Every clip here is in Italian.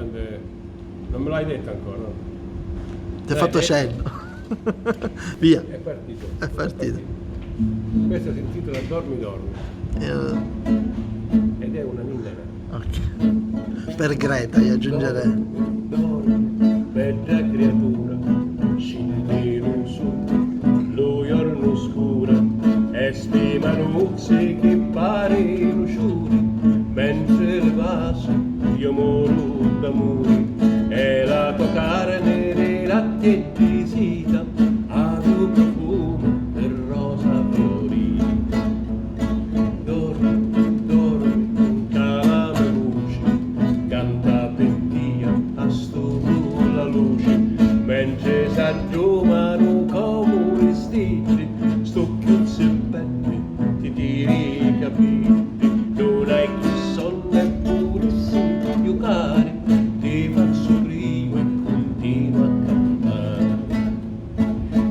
Non me l'hai detto ancora, no? Ti ho fatto cenno. Via. È partito. È partito. Questo si intitola Dormi Dormi ed è una ninna. Ok. Per Greta io aggiungerei. Dormi, bella creatura, scendino su, lo giorno scuro, e sti manuzzi che pare luciuri, mentre le vaso io moro d'amore, e la tua carne di latte e di seta, ha tuo profumo del rosa fiorito. Dormi, dormi, calama luce, canta pentia a sto la luce, mentre s'aggiovano come vestiti, sto chiuzzi e petti, ti tiri i capelli, non hai che sonno eppure sei più cari, ti fa soffrire e continua a cantare.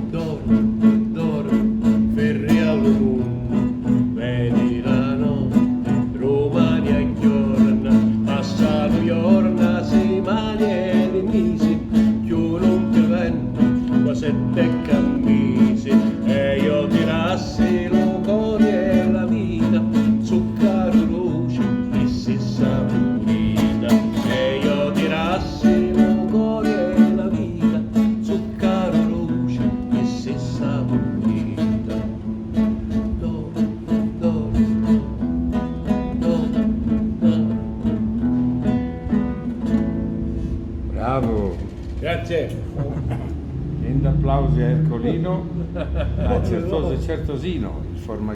Dormi, dormi, ferri al mondo, vedi la notte, romani a giorna, passano giorna, settimane e mesi, più non ti vento, qua sette cammisi, e io tirassi lo cuore e la vita, zucchero luce e si saporita, e io tirassi lo cuore e la vita, zucchero luce e si saporita. Dormi, dormi, dormi, dormi. Bravo, Grazie. niente applausi a Ercolino, ma certosino, il formaggio.